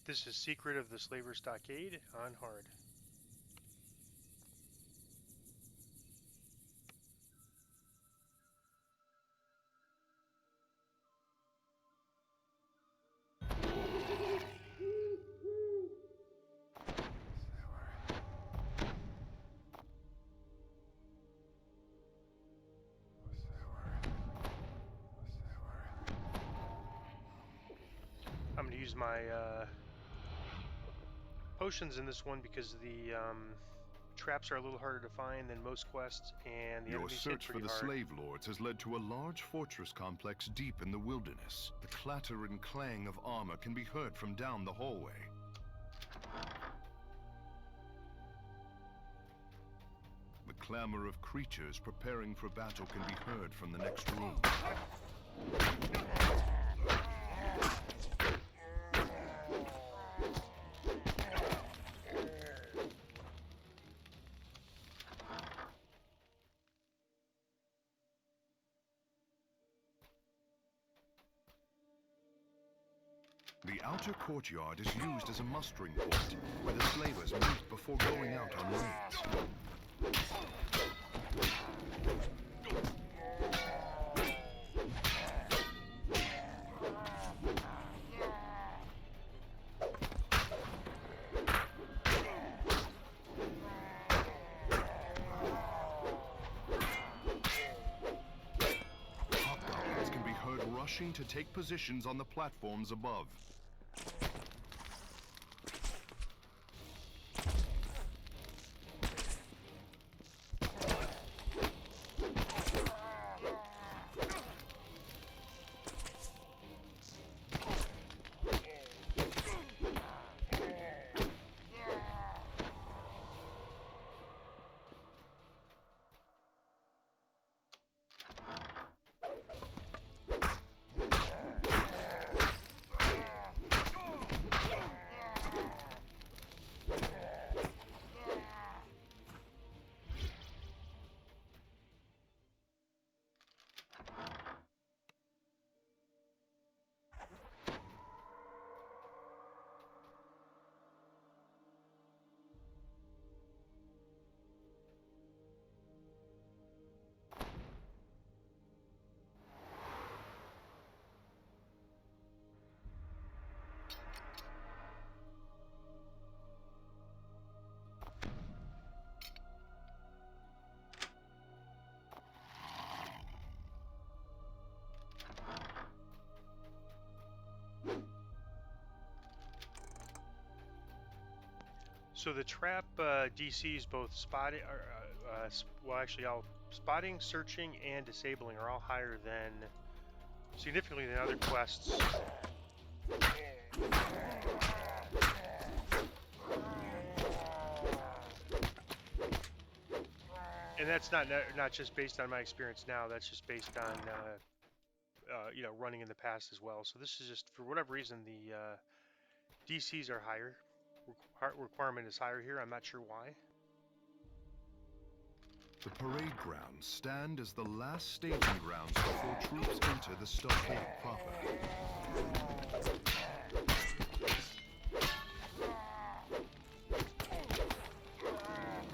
This is Secret of the Slaver Stockade on hard. I'm going to use my potions in this one because the traps are a little harder to find than most quests, and the Your enemies hit search for pretty the hard. slave lords has led to a large fortress complex deep in the wilderness. The clatter and clang of armor can be heard from down the hallway. The clamor of creatures preparing for battle can be heard from the next room. The outer courtyard is used as a mustering point, where the slavers meet before going out on raids. Hobgoblins can be heard rushing to take positions on the platforms above. So the trap DCs, both spotting, well, actually, all spotting, searching, and disabling are all higher than significantly than other quests. And that's not just based on my experience now. That's just based on you know, running in the past as well. So this is just, for whatever reason, the DCs are higher. Requirement is higher here. I'm not sure why. The parade grounds stand as the last staging grounds before troops enter the stockade proper.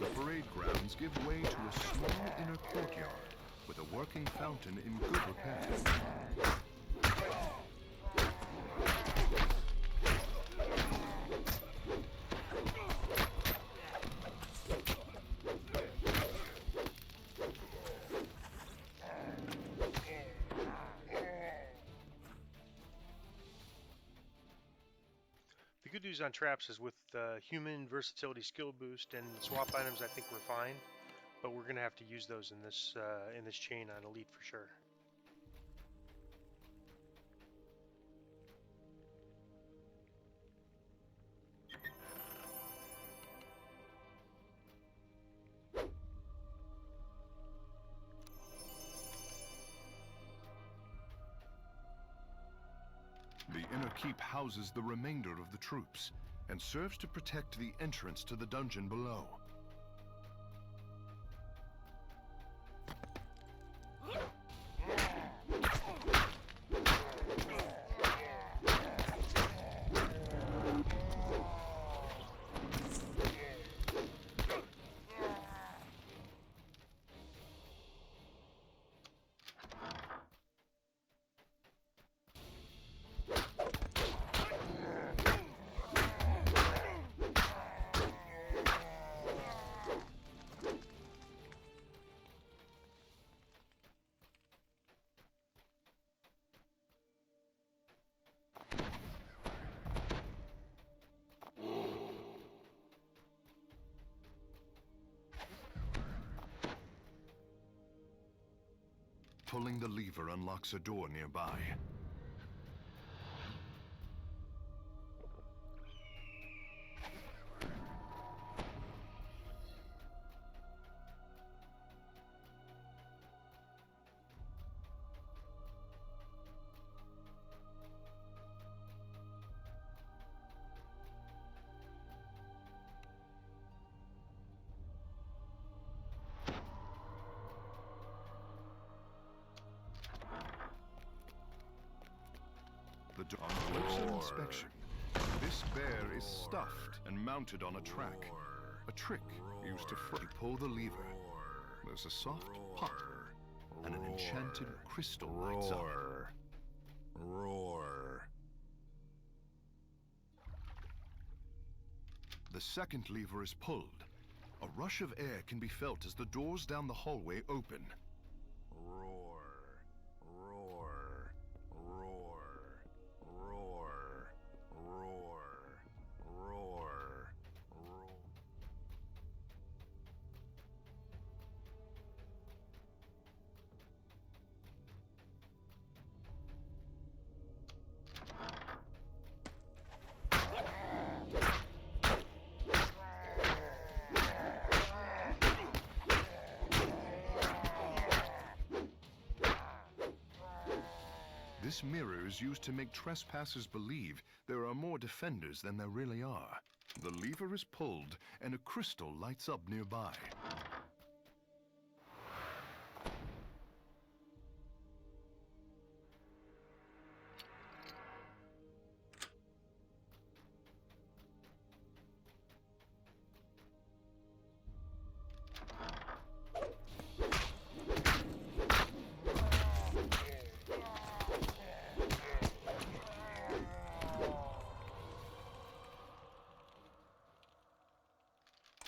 The parade grounds give way to a small inner courtyard with a working fountain in good repair. The good news on traps is with human versatility skill boost and swap items, I think we're fine. But we're gonna have to use those in this chain on elite for sure. The inner keep houses the remainder of the troops and serves to protect the entrance to the dungeon below. Pulling the lever unlocks a door nearby. The door on closer inspection. This bear is stuffed and mounted on a track. A trick used to pull the lever. There's a soft pop, and an enchanted crystal lights up. Roar. The second lever is pulled. A rush of air can be felt as the doors down the hallway open. Roar. Roar. Roar. Roar. Roar. Roar. Roar. This mirror is used to make trespassers believe there are more defenders than there really are. The lever is pulled, and a crystal lights up nearby.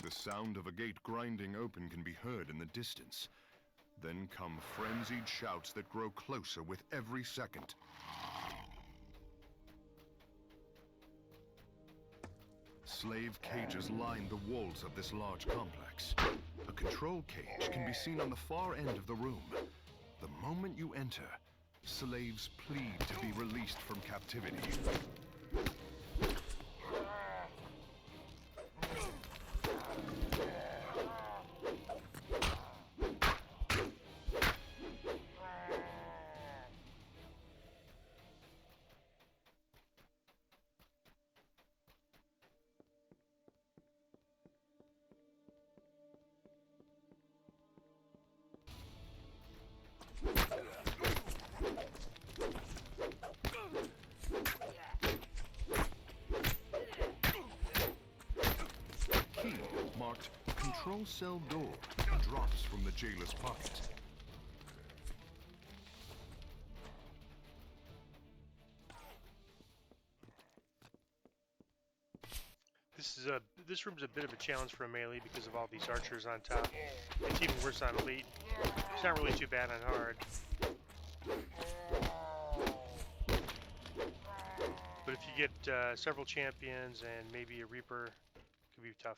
The sound of a gate grinding open can be heard in the distance. Then come frenzied shouts that grow closer with every second. Slave cages line the walls of this large complex. A control cage can be seen on the far end of the room. The moment you enter, slaves plead to be released from captivity. Key marked Control Cell Door drops from the jailer's pocket. This room's a bit of a challenge for a melee because of all these archers on top. It's even worse on elite. It's not really too bad on hard. But if you get several champions and maybe a reaper, it could be tough.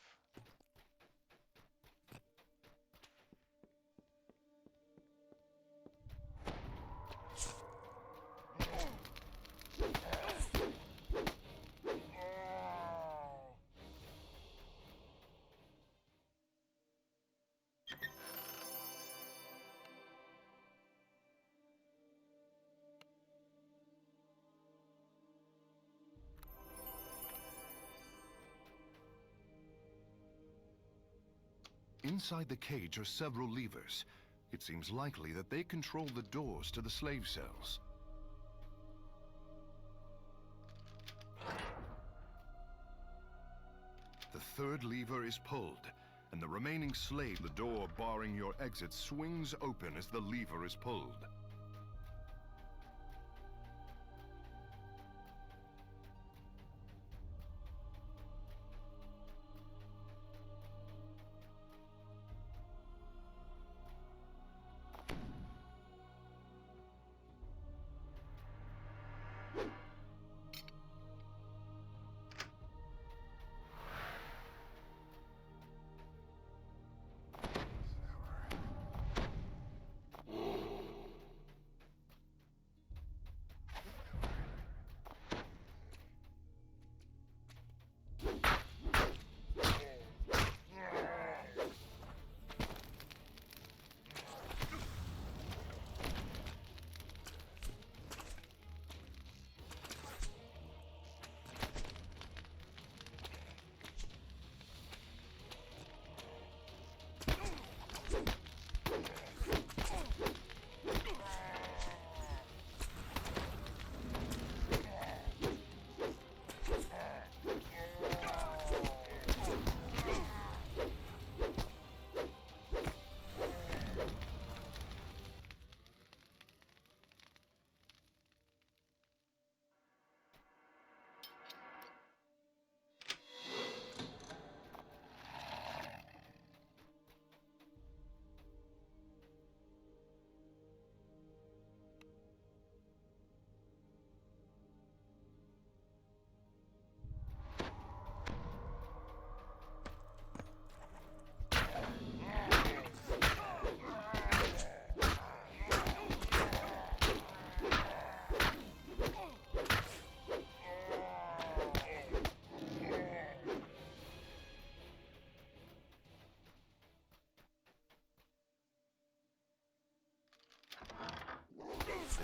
Inside the cage are several levers. It seems likely that they control the doors to the slave cells. The third lever is pulled, and the remaining slave, the door barring your exit, swings open as the lever is pulled.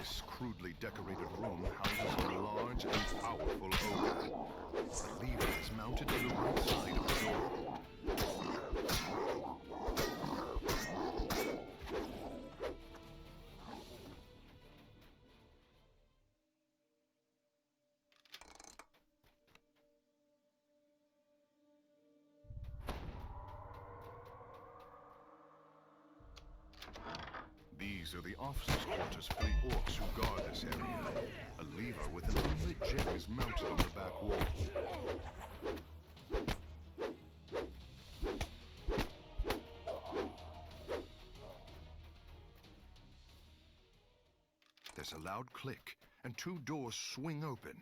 This crudely decorated room houses a large and powerful ogre. The lever is mounted to the right side of the door. These are the officers' quarters for the orcs who guard this area. A lever with an unlit gem is mounted on the back wall. There's a loud click, and two doors swing open.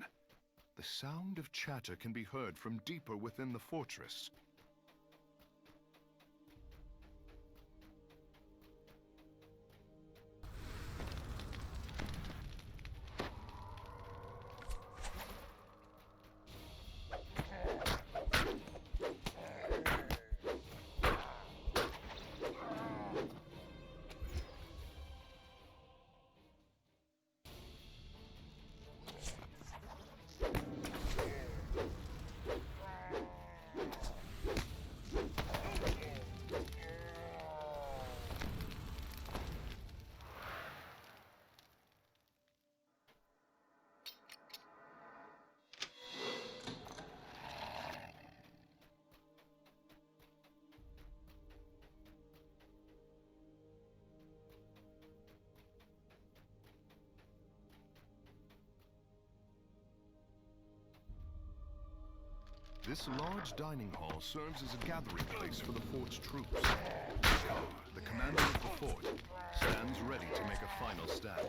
The sound of chatter can be heard from deeper within the fortress. This large dining hall serves as a gathering place for the fort's troops. Kar, the commander of the fort, stands ready to make a final stand.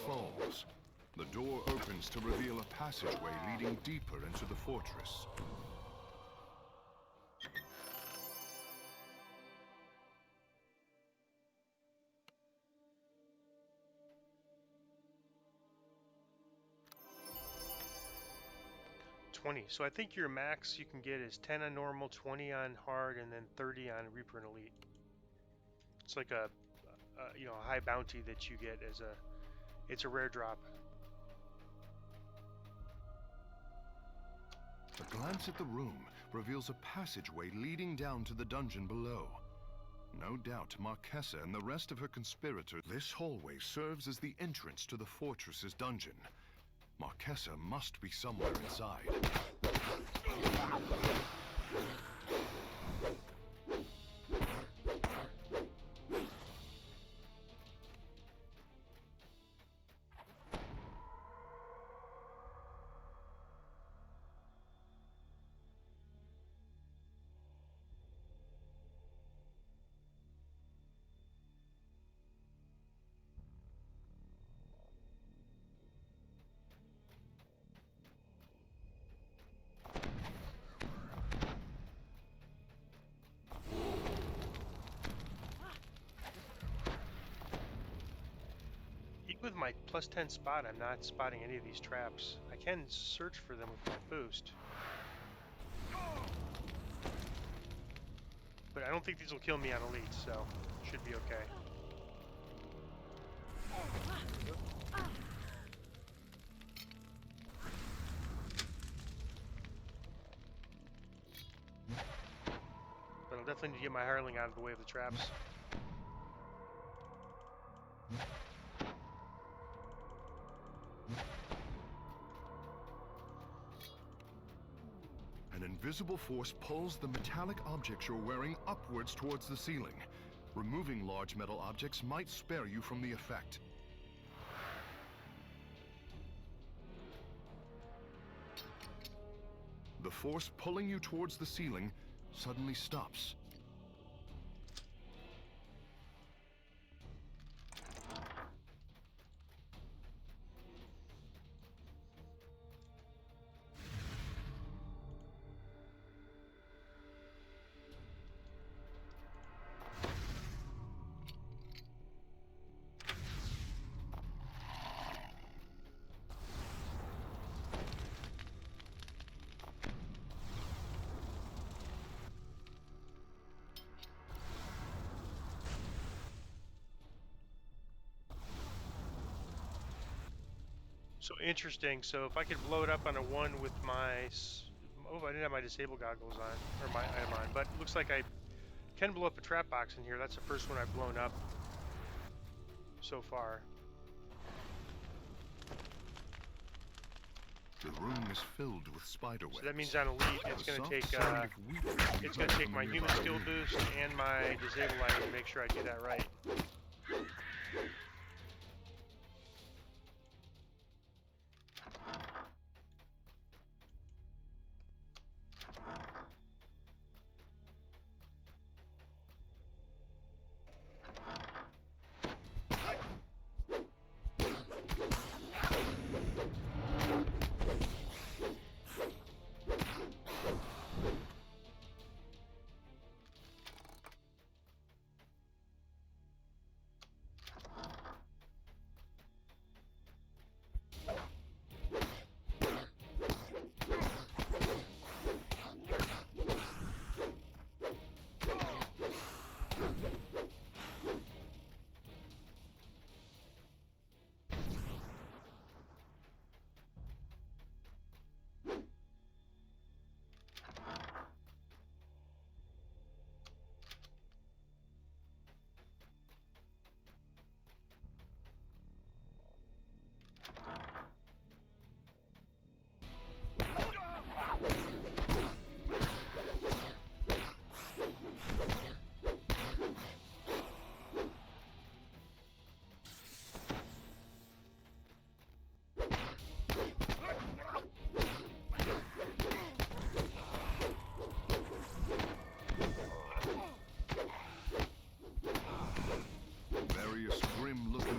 Falls. The door opens to reveal a passageway leading deeper into the fortress. So I think your max you can get is 10 on normal, 20 on hard, and then 30 on Reaper and Elite. It's like a high bounty that you get as it's a rare drop. A glance at the room reveals a passageway leading down to the dungeon below. No doubt Marquesa and the rest of her conspirators. This hallway serves as the entrance to the fortress's dungeon. Marquesa must be somewhere inside. With my plus 10 spot, I'm not spotting any of these traps. I can search for them with my boost, but I don't think these will kill me on Elite, so should be okay. But I'll definitely need to get my hireling out of the way of the traps. An invisible force pulls the metallic objects you're wearing upwards towards the ceiling. Removing large metal objects might spare you from the effect. The force pulling you towards the ceiling suddenly stops. So interesting. So if I could blow it up on a 1 with my... Oh, I didn't have my disable goggles on, or my item on, but it looks like I can blow up a trap box in here. That's the first one I've blown up so far. The room is filled with spider webs. So that means on elite, it's going to take my human skill boost and my disable item to make sure I do that right.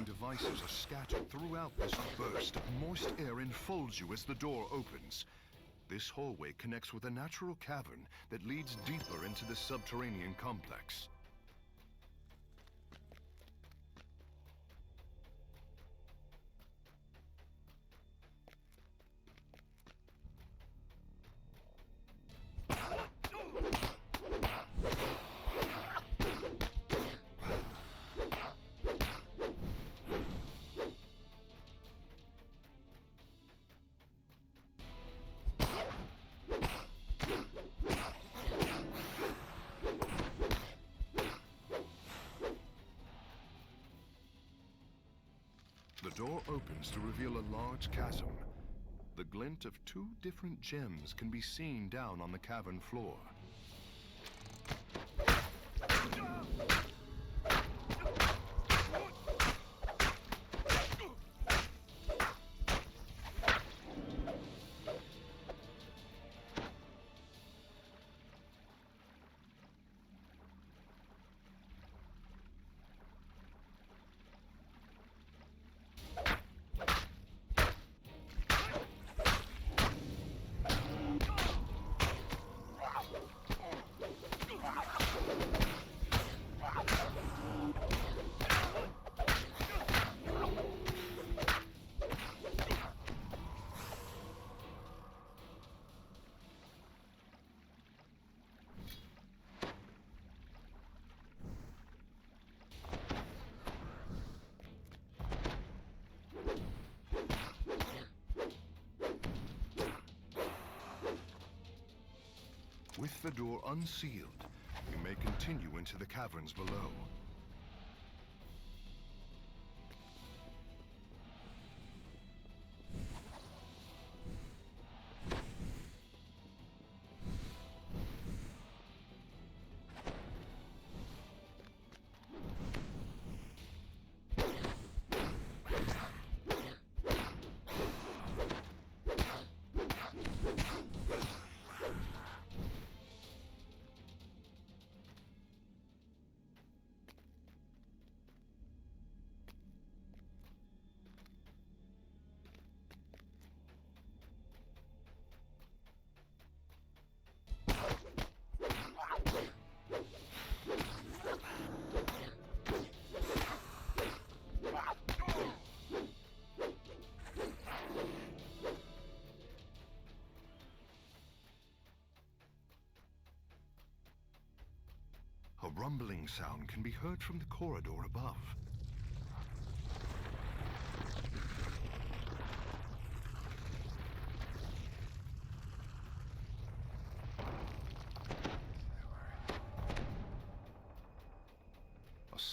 Devices are scattered throughout this burst of moist air enfolds you as the door opens. This hallway connects with a natural cavern that leads deeper into the subterranean complex. The door opens to reveal a large chasm. The glint of two different gems can be seen down on the cavern floor. With the door unsealed, you may continue into the caverns below. A rumbling sound can be heard from the corridor above.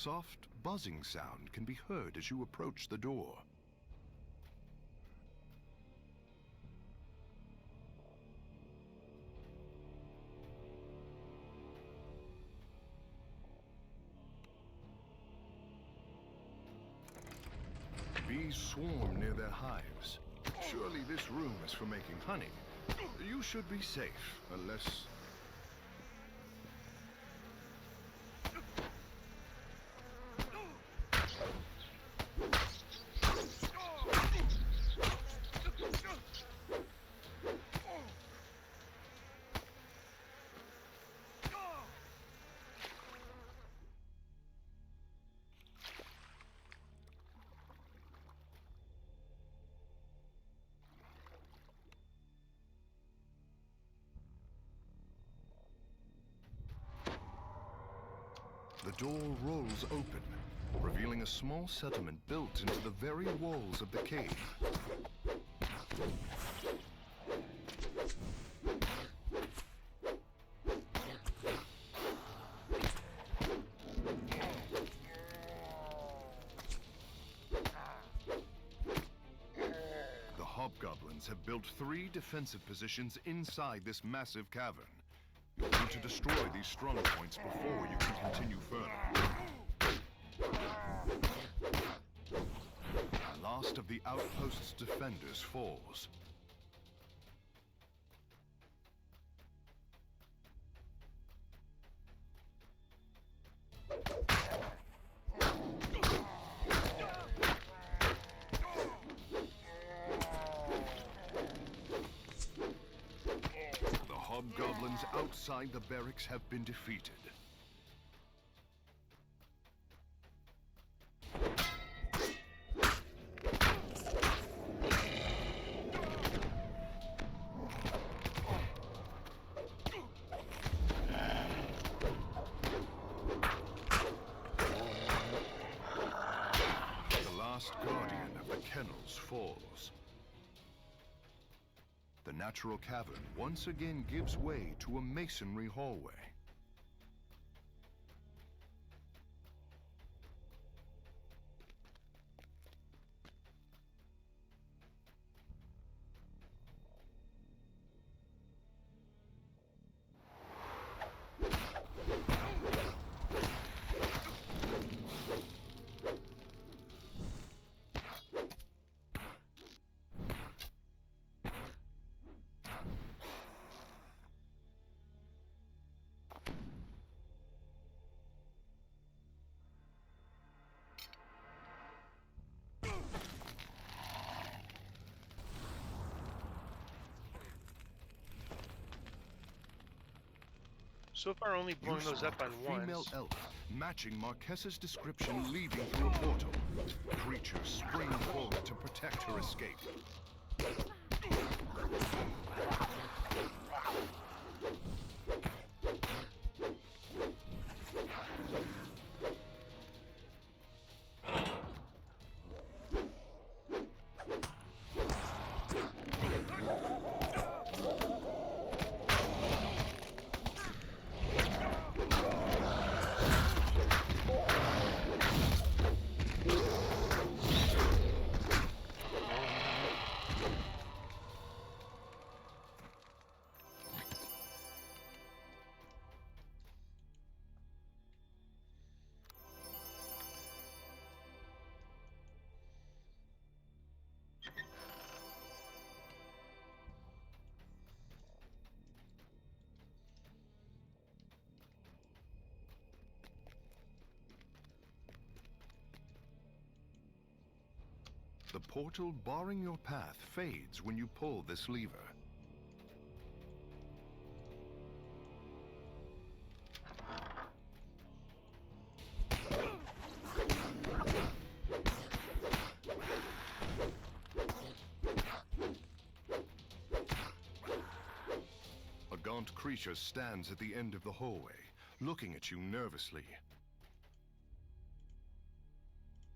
soft buzzing sound can be heard as you approach the door. Bees swarm near their hives. Surely this room is for making honey. You should be safe, unless... The door rolls open, revealing a small settlement built into the very walls of the cave. The hobgoblins have built 3 defensive positions inside this massive cavern. You'll need to destroy these strong points before you can continue further. The last of the outpost's defenders falls. Hobgoblins outside the barracks have been defeated. The last guardian of the kennels falls. The natural cavern once again gives way to a masonry hallway. So far, only blowing those up on a female once. elf, matching Marquessa's description, leading through a portal. Creatures spring forward to protect her escape. The portal barring your path fades when you pull this lever. A gaunt creature stands at the end of the hallway, looking at you nervously.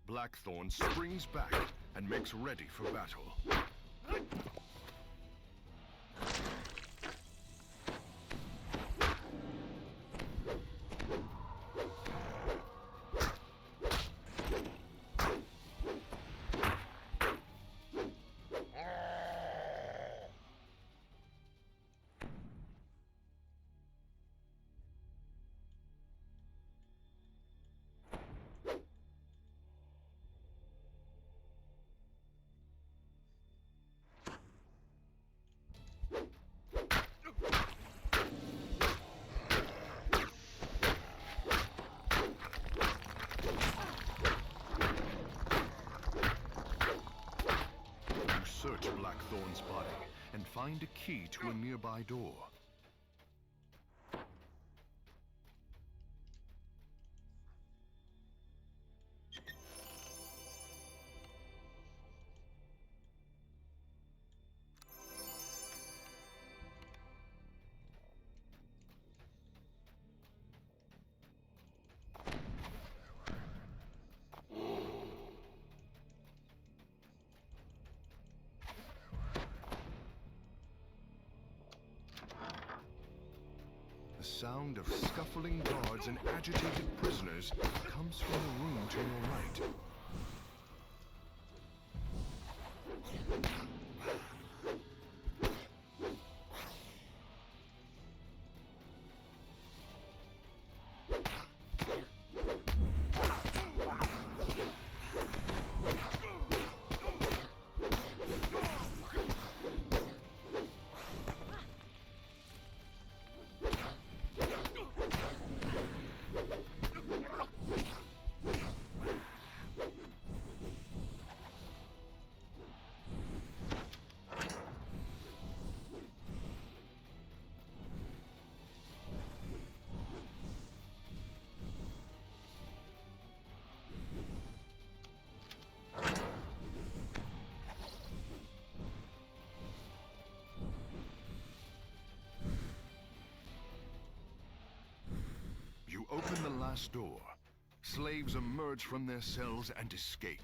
Blackthorn springs back and makes ready for battle. Dragonborn's body and find a key to a nearby door. The sound of scuffling guards and agitated prisoners comes from the room to your right. You open the last door. Slaves emerge from their cells and escape.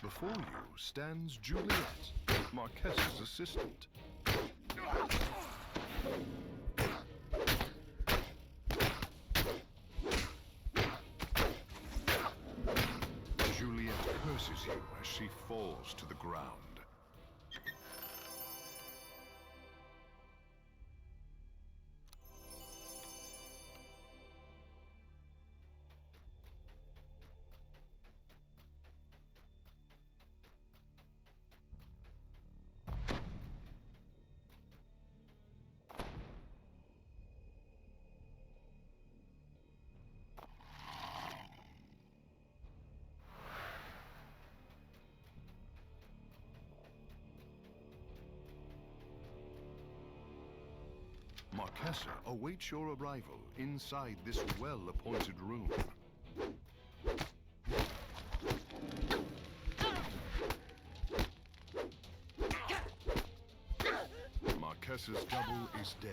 Before you stands Juliet, Marquessa's assistant. Juliet curses you as she falls to the ground. Marquessa awaits your arrival inside this well-appointed room. Marquessa's double is dead,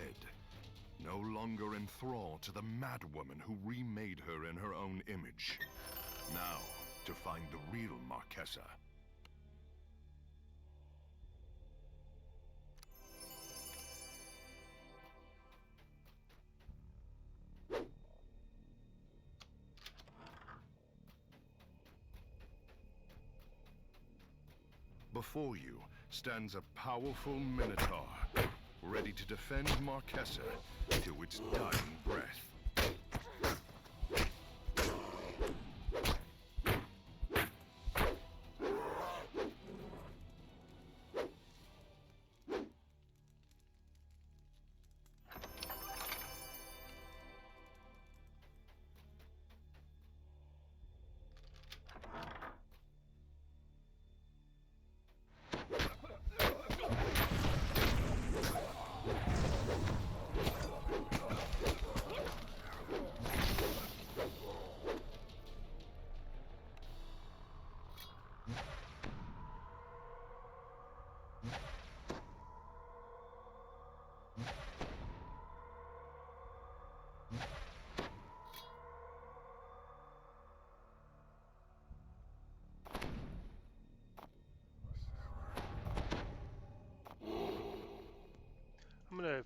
no longer in thrall to the madwoman who remade her in her own image. Now, to find the real Marquessa. Before you stands a powerful Minotaur, ready to defend Marquessa to its dying breath.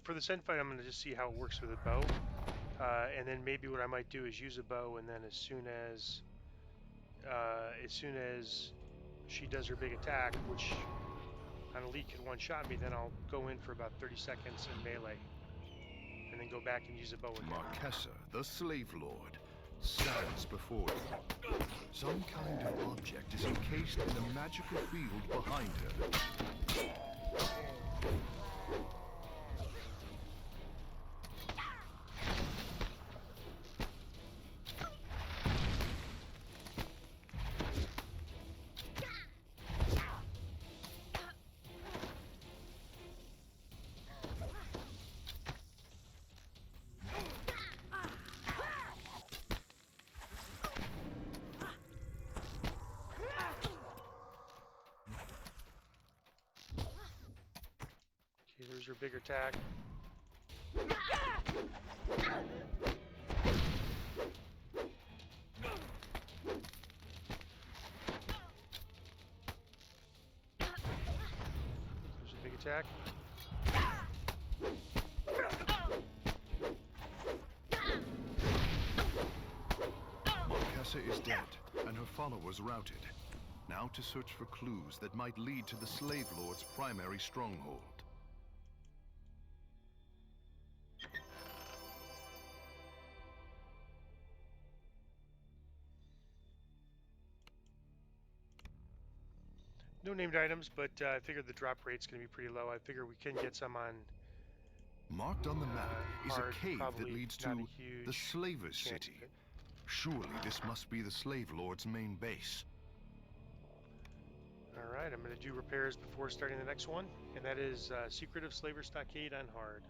For this end fight, I'm gonna just see how it works with a bow. And then maybe what I might do is use a bow, and then as soon as she does her big attack, which on elite can one-shot me, then I'll go in for about 30 seconds in melee, and then go back and use a bow again. Marquesa, the slave lord, stands before you. Some kind of object is encased in the magical field behind her. Okay, there's her big attack. There's a big attack. Marquesa is dead, and her followers routed. Now to search for clues that might lead to the slave lord's primary stronghold. No named items, but I figured the drop rate's going to be pretty low. I figure we can get some on Marked on the map is hard, a cave that probably leads not to a huge the Slavers' chance City. of it. Surely this must be the slave lord's main base. All right, I'm going to do repairs before starting the next one, and that is Secret of Slaver Stockade on hard.